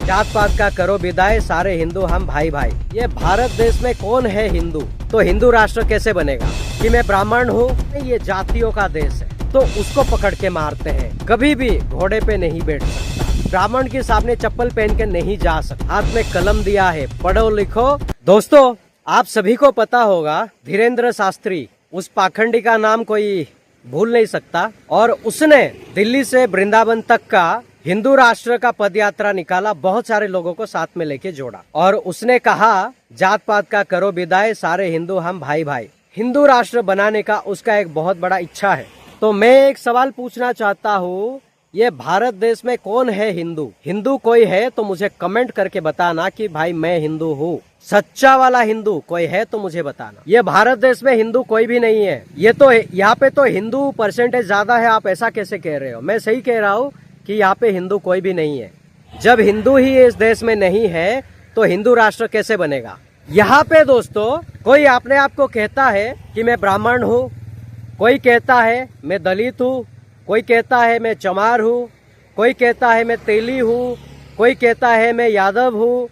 जात पात का करो विदाई, सारे हिंदू हम भाई भाई। ये भारत देश में कौन है हिंदू? तो हिंदू राष्ट्र कैसे बनेगा? कि मैं ब्राह्मण हूँ? ये जातियों का देश है, तो उसको पकड़ के मारते हैं। कभी भी घोड़े पे नहीं बैठ सकता, ब्राह्मण के सामने चप्पल पहन के नहीं जा सकता। हाथ में कलम दिया है, पढ़ो लिखो। दोस्तों, आप सभी को पता होगा धीरेन्द्र शास्त्री, उस पाखंडी का नाम कोई भूल नहीं सकता। और उसने दिल्ली से वृंदावन तक का हिंदू राष्ट्र का पदयात्रा निकाला, बहुत सारे लोगों को साथ में लेके जोड़ा और उसने कहा जात पात का करो विदाई, सारे हिंदू हम भाई भाई। हिंदू राष्ट्र बनाने का उसका एक बहुत बड़ा इच्छा है। तो मैं एक सवाल पूछना चाहता हूँ, ये भारत देश में कौन है हिंदू? हिंदू कोई है तो मुझे कमेंट करके बताना कि भाई मैं हिंदू हूँ। सच्चा वाला हिंदू कोई है तो मुझे बताना। ये भारत देश में हिंदू कोई भी नहीं है। ये तो यहाँ पे तो हिंदू परसेंटेज ज्यादा है, आप ऐसा कैसे कह रहे हो? मैं सही कह रहा हूँ कि यहाँ पे हिंदू कोई भी नहीं है। जब हिंदू ही इस देश में नहीं है तो हिंदू राष्ट्र कैसे बनेगा? यहाँ पे दोस्तों, कोई अपने आप को कहता है कि मैं ब्राह्मण हूँ, कोई कहता है मैं दलित हूँ, कोई कहता है मैं चमार हूँ, कोई कहता है मैं तेली हूँ, कोई कहता है मैं यादव हूँ,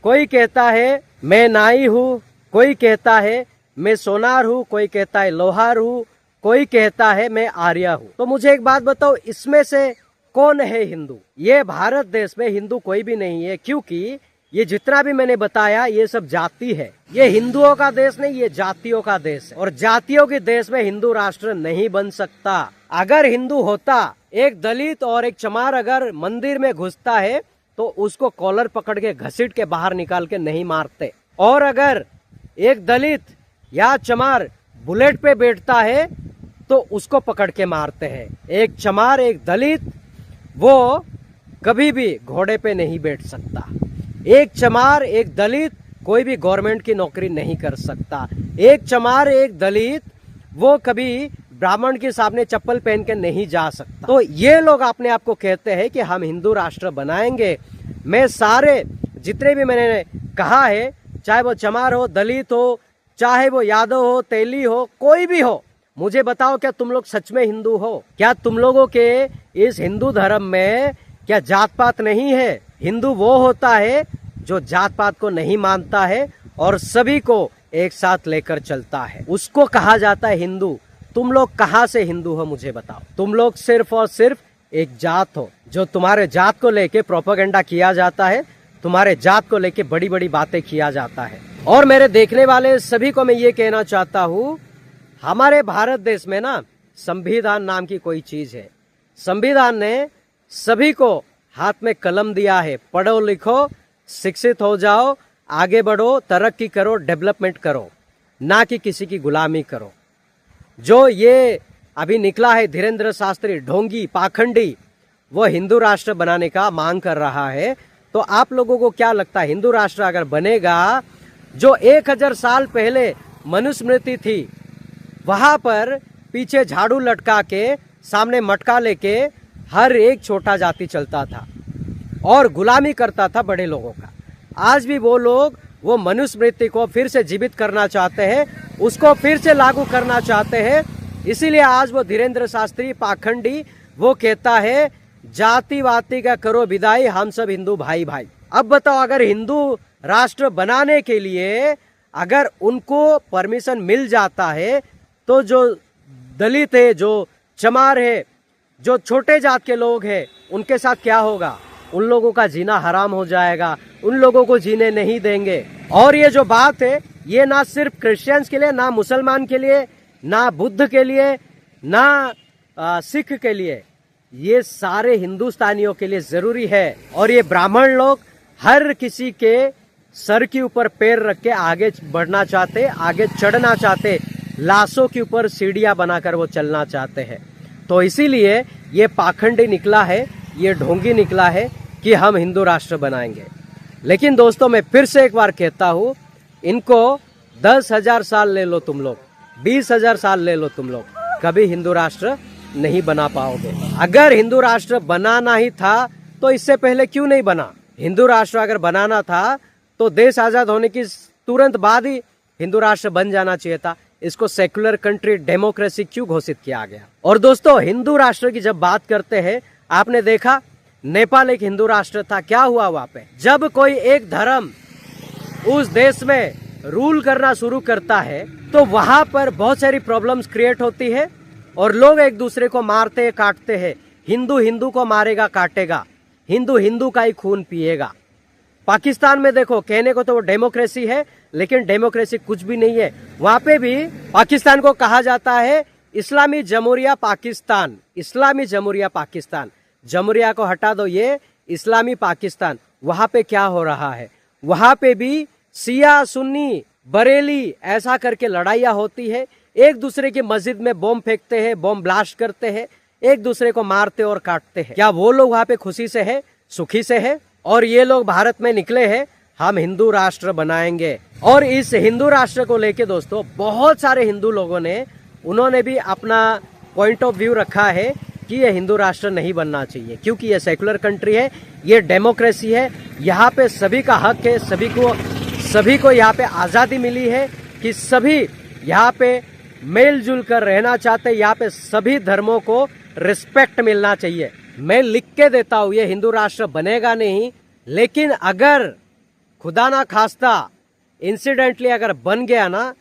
कोई कहता है मैं नाई हूँ, कोई कहता है मैं सोनार हूँ, कोई कहता है लोहार हूँ, कोई कहता है मैं आर्या हूँ। तो मुझे एक बात बताओ, इसमें से कौन है हिंदू? ये भारत देश में हिंदू कोई भी नहीं है, क्योंकि ये जितना भी मैंने बताया ये सब जाति है। ये हिंदुओं का देश नहीं, ये जातियों का देश है। और जातियों के देश में हिंदू राष्ट्र नहीं बन सकता। अगर हिंदू होता, एक दलित और एक चमार अगर मंदिर में घुसता है तो उसको कॉलर पकड़ के घसीट के बाहर निकाल के नहीं मारते। और अगर एक दलित या चमार बुलेट पे बैठता है तो उसको पकड़ के मारते हैं। एक चमार, एक दलित, वो कभी भी घोड़े पे नहीं बैठ सकता। एक चमार, एक दलित कोई भी गवर्नमेंट की नौकरी नहीं कर सकता। एक चमार, एक दलित वो कभी ब्राह्मण के सामने चप्पल पहन के नहीं जा सकता। तो ये लोग अपने आप को कहते हैं कि हम हिंदू राष्ट्र बनाएंगे। मैं सारे जितने भी मैंने कहा है, चाहे वो चमार हो, दलित हो, चाहे वो यादव हो, तेली हो, कोई भी हो, मुझे बताओ क्या तुम लोग सच में हिंदू हो? क्या तुम लोगों के इस हिंदू धर्म में क्या जात पात नहीं है? हिंदू वो होता है जो जात पात को नहीं मानता है और सभी को एक साथ लेकर चलता है, उसको कहा जाता है हिंदू। तुम लोग कहाँ से हिंदू हो मुझे बताओ? तुम लोग सिर्फ और सिर्फ एक जात हो, जो तुम्हारे जात को लेके प्रोपेगेंडा किया जाता है, तुम्हारे जात को लेके बड़ी बड़ी बातें किया जाता है। और मेरे देखने वाले सभी को मैं ये कहना चाहता हूँ, हमारे भारत देश में ना संविधान नाम की कोई चीज है। संविधान ने सभी को हाथ में कलम दिया है, पढ़ो लिखो, शिक्षित हो जाओ, आगे बढ़ो, तरक्की करो, डेवलपमेंट करो, ना कि किसी की गुलामी करो। जो ये अभी निकला है धीरेन्द्र शास्त्री, ढोंगी पाखंडी, वो हिंदू राष्ट्र बनाने का मांग कर रहा है। तो आप लोगों को क्या लगता है, हिंदू राष्ट्र अगर बनेगा, जो 1000 साल पहले मनुस्मृति थी, वहां पर पीछे झाड़ू लटका के सामने मटका लेके हर एक छोटा जाति चलता था और गुलामी करता था बड़े लोगों का। आज भी वो लोग वो मनुस्मृति को फिर से जीवित करना चाहते हैं, उसको फिर से लागू करना चाहते हैं। इसीलिए आज वो धीरेन्द्र शास्त्री पाखंडी वो कहता है जातिवादी का करो विदाई, हम सब हिंदू भाई भाई। अब बताओ, अगर हिंदू राष्ट्र बनाने के लिए अगर उनको परमिशन मिल जाता है तो जो दलित है, जो चमार है, जो छोटे जात के लोग हैं, उनके साथ क्या होगा? उन लोगों का जीना हराम हो जाएगा, उन लोगों को जीने नहीं देंगे। और ये जो बात है, ये ना सिर्फ क्रिश्चियंस के लिए, ना मुसलमान के लिए, ना बुद्ध के लिए, ना सिख के लिए, ये सारे हिंदुस्तानियों के लिए जरूरी है। और ये ब्राह्मण लोग हर किसी के सर के ऊपर पैर रख के आगे बढ़ना चाहते, आगे चढ़ना चाहते, लाशों के ऊपर सीढ़ियां बनाकर वो चलना चाहते हैं। तो इसीलिए ये पाखंडी निकला है, ये ढोंगी निकला है कि हम हिंदू राष्ट्र बनाएंगे। लेकिन दोस्तों, मैं फिर से एक बार कहता हूँ, इनको 10,000 साल ले लो तुम लोग, 20,000 साल ले लो तुम लोग, कभी हिंदू राष्ट्र नहीं बना पाओगे। अगर हिंदू राष्ट्र बनाना ही था तो इससे पहले क्यों नहीं बना? हिंदू राष्ट्र अगर बनाना था तो देश आजाद होने की तुरंत बाद ही हिंदू राष्ट्र बन जाना चाहिए था। इसको सेक्युलर कंट्री, डेमोक्रेसी क्यों घोषित किया गया? और दोस्तों, हिंदू राष्ट्र की जब बात करते हैं, आपने देखा नेपाल एक हिंदू राष्ट्र था, क्या हुआ वहां पे? जब कोई एक धर्म उस देश में रूल करना शुरू करता है तो वहां पर बहुत सारी प्रॉब्लम्स क्रिएट होती है और लोग एक दूसरे को मारते काटते हैं। हिंदू हिंदू को मारेगा काटेगा, हिंदू हिंदू का ही खून पिएगा। पाकिस्तान में देखो, कहने को तो वो डेमोक्रेसी है, लेकिन डेमोक्रेसी कुछ भी नहीं है। वहां पे भी पाकिस्तान को कहा जाता है इस्लामी जमहूरिया पाकिस्तान, इस्लामी जमहूरिया पाकिस्तान। जमहूरिया को हटा दो, ये इस्लामी पाकिस्तान। वहां पे क्या हो रहा है? वहां पे भी सिया सुन्नी बरेली ऐसा करके लड़ाइयां होती है। एक दूसरे की मस्जिद में बॉम्ब फेंकते हैं, बॉम्ब ब्लास्ट करते हैं, एक दूसरे को मारते और काटते हैं। क्या वो लोग वहां पे खुशी से है, सुखी से है? और ये लोग भारत में निकले हैं, हम हिंदू राष्ट्र बनाएंगे। और इस हिंदू राष्ट्र को लेके दोस्तों बहुत सारे हिंदू लोगों ने, उन्होंने भी अपना पॉइंट ऑफ व्यू रखा है कि ये हिंदू राष्ट्र नहीं बनना चाहिए, क्योंकि ये सेकुलर कंट्री है, ये डेमोक्रेसी है, यहाँ पे सभी का हक है, सभी को यहाँ पे आजादी मिली है कि सभी यहाँ पे मिलजुल कर रहना चाहते हैं। यहाँ पे सभी धर्मों को रिस्पेक्ट मिलना चाहिए। मैं लिख के देता हूँ, ये हिंदू राष्ट्र बनेगा नहीं, लेकिन अगर खुदा ना खास्ता इंसिडेंटली अगर बन गया ना,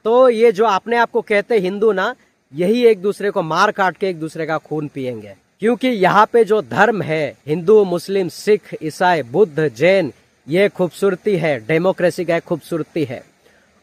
तो ये जो अपने आप को कहते हिंदू ना, यही एक दूसरे को मार काट के एक दूसरे का खून पिएंगे। क्योंकि यहाँ पे जो धर्म है, हिंदू मुस्लिम सिख ईसाई बुद्ध जैन, ये खूबसूरती है, डेमोक्रेसी का खूबसूरती है।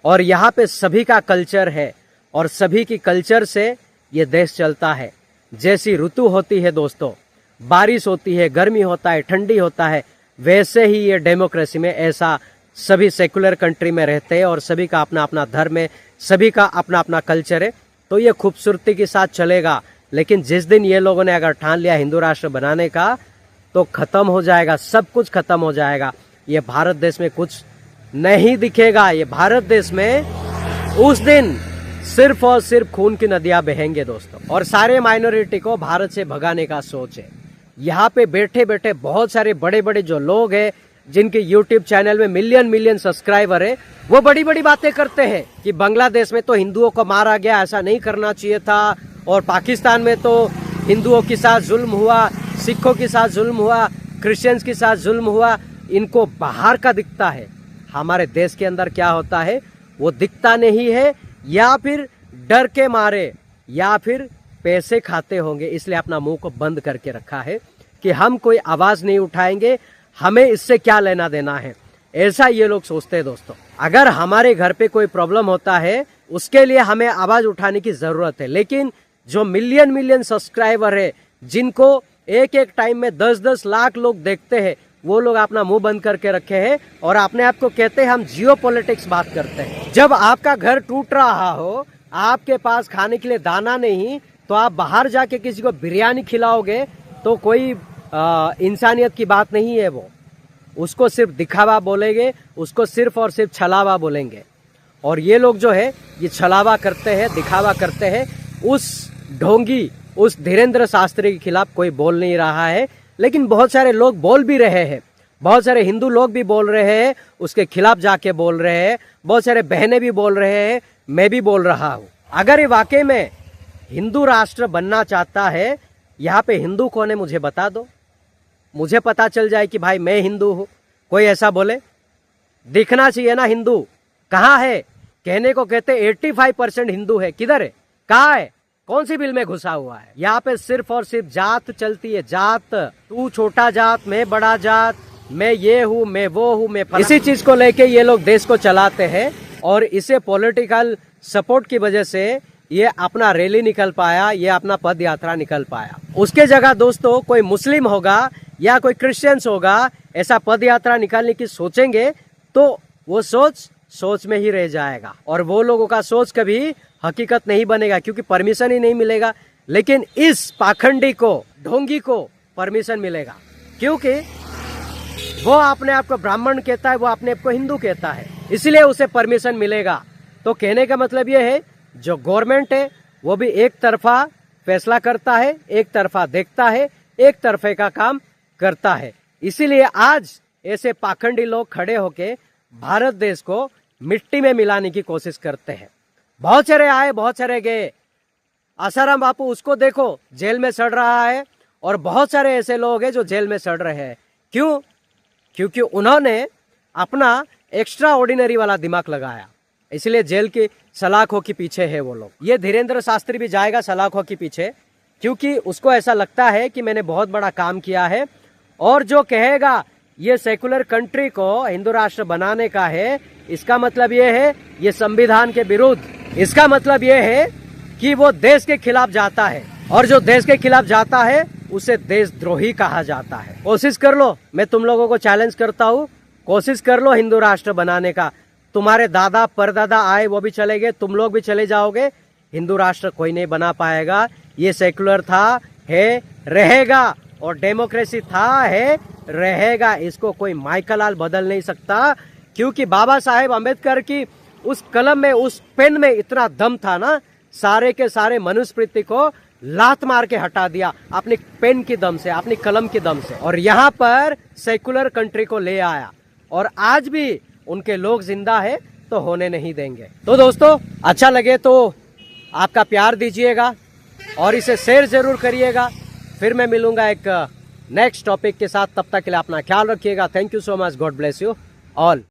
और यहाँ पे सभी का कल्चर है और सभी की कल्चर से ये देश चलता है। जैसी ऋतु होती है दोस्तों, बारिश होती है, गर्मी होता है, ठंडी होता है, वैसे ही ये डेमोक्रेसी में ऐसा सभी सेकुलर कंट्री में रहते हैं और सभी का अपना अपना धर्म है, सभी का अपना अपना कल्चर है, तो ये खूबसूरती के साथ चलेगा। लेकिन जिस दिन ये लोगों ने अगर ठान लिया हिंदू राष्ट्र बनाने का, तो खत्म हो जाएगा, सब कुछ खत्म हो जाएगा। ये भारत देश में कुछ नहीं दिखेगा। ये भारत देश में उस दिन सिर्फ और सिर्फ खून की नदियां बहेंगे दोस्तों। और सारे माइनॉरिटी को भारत से भगाने का सोच है। यहाँ पे बैठे बैठे बहुत सारे बड़े बड़े जो लोग हैं, जिनके यूट्यूब चैनल में मिलियन सब्सक्राइबर है, वो बड़ी बड़ी बातें करते हैं कि बांग्लादेश में तो हिंदुओं को मारा गया, ऐसा नहीं करना चाहिए था, और पाकिस्तान में तो हिंदुओं के साथ जुल्म हुआ, सिखों के साथ जुल्म हुआ, क्रिश्चियंस के साथ जुल्म हुआ। इनको बाहर का दिखता है, हमारे देश के अंदर क्या होता है वो दिखता नहीं है, या फिर डर के मारे या फिर पैसे खाते होंगे, इसलिए अपना मुंह को बंद करके रखा है कि हम कोई आवाज नहीं उठाएंगे, हमें इससे क्या लेना देना है, ऐसा ये लोग सोचते हैं दोस्तों। अगर हमारे घर पे कोई प्रॉब्लम होता है, उसके लिए हमें आवाज उठाने की जरूरत है। लेकिन जो मिलियन सब्सक्राइबर है, जिनको एक एक टाइम में 10-10 लाख लोग देखते हैं, वो लोग अपना मुंह बंद करके रखे हैं और अपने आप को कहते हैं हम जियो पॉलिटिक्स बात करते हैं। जब आपका घर टूट रहा हो, आपके पास खाने के लिए दाना नहीं, तो आप बाहर जाके किसी को बिरयानी खिलाओगे तो कोई इंसानियत की बात नहीं है। वो उसको सिर्फ दिखावा बोलेंगे, उसको सिर्फ और सिर्फ छलावा बोलेंगे। और ये लोग जो है ये छलावा करते हैं, दिखावा करते हैं। उस ढोंगी, उस धीरेन्द्र शास्त्री के खिलाफ कोई बोल नहीं रहा है, लेकिन बहुत सारे लोग बोल भी रहे हैं, बहुत सारे हिंदू लोग भी बोल रहे हैं, उसके खिलाफ जाके बोल रहे हैं, बहुत सारे बहनें भी बोल रहे हैं, मैं भी बोल रहा हूँ। अगर ये वाकई में हिंदू राष्ट्र बनना चाहता है, यहाँ पे हिंदू कौन है मुझे बता दो, मुझे पता चल जाए कि भाई मैं हिंदू हूँ। कोई ऐसा बोले, दिखना चाहिए ना हिंदू। कहाँ है? कहने को कहते 85% हिंदू है, किधर है, कहाँ है, कौन सी बिल में घुसा हुआ है? यहाँ पे सिर्फ और सिर्फ जात चलती है, जात। तू छोटा जात, मैं बड़ा जात, मैं ये हूँ, मैं वो हूँ, मैं इसी चीज को लेके ये लोग देश को चलाते हैं। और इसे पॉलिटिकल सपोर्ट की वजह से ये अपना रैली निकल पाया, ये अपना पद यात्रा निकल पाया। उसके जगह दोस्तों कोई मुस्लिम होगा या कोई क्रिश्चियंस होगा, ऐसा पद यात्रा निकालने की सोचेंगे तो वो सोच में ही रह जाएगा और वो लोगों का सोच कभी हकीकत नहीं बनेगा, क्योंकि परमिशन ही नहीं मिलेगा। लेकिन इस पाखंडी को, ढोंगी को परमिशन मिलेगा, क्योंकि वो अपने आप को ब्राह्मण कहता है, वो अपने आप को हिंदू कहता है, इसलिए उसे परमिशन मिलेगा। तो कहने का मतलब ये है, जो गवर्नमेंट है वो भी एक तरफा फैसला करता है, एक तरफा देखता है, एक तरफे का काम करता है। इसीलिए आज ऐसे पाखंडी लोग खड़े होके भारत देश को मिट्टी में मिलाने की कोशिश करते हैं। बहुत सारे आए, बहुत सारे गए। आसाराम बापू उसको देखो, जेल में सड़ रहा है, और बहुत सारे ऐसे लोग हैं जो जेल में सड़ रहे हैं। क्यों? क्योंकि उन्होंने अपना एक्स्ट्रा ऑर्डिनरी वाला दिमाग लगाया, इसलिए जेल की सलाखों के पीछे है वो लोग। ये धीरेन्द्र शास्त्री भी जाएगा सलाखों के पीछे, क्योंकि उसको ऐसा लगता है कि मैंने बहुत बड़ा काम किया है, और जो कहेगा ये सेकुलर कंट्री को हिंदू राष्ट्र बनाने का है, इसका मतलब ये है ये संविधान के विरुद्ध, इसका मतलब ये है कि वो देश के खिलाफ जाता है, और जो देश के खिलाफ जाता है उसे देशद्रोही कहा जाता है। कोशिश कर लो, मैं तुम लोगों को चैलेंज करता हूँ, कोशिश कर लो हिंदू राष्ट्र बनाने का। तुम्हारे दादा परदादा आए वो भी चले गए, तुम लोग भी चले जाओगे, हिंदू राष्ट्र कोई नहीं बना पाएगा। ये सेकुलर था, है, रहेगा, और डेमोक्रेसी था, है, रहेगा। इसको कोई माइकलाल बदल नहीं सकता, क्योंकि बाबा साहेब अम्बेडकर की उस कलम में, उस पेन में इतना दम था ना, सारे के सारे मनुस्मृति को लात मार के हटा दिया अपनी पेन की दम से, अपनी कलम की दम से, और यहाँ पर सेकुलर कंट्री को ले आया, और आज भी उनके लोग जिंदा है तो होने नहीं देंगे। तो दोस्तों, अच्छा लगे तो आपका प्यार दीजिएगा और इसे शेयर जरूर करिएगा। फिर मैं मिलूंगा एक नेक्स्ट टॉपिक के साथ, तब तक के लिए अपना ख्याल रखिएगा। Thank you so much, God bless you all.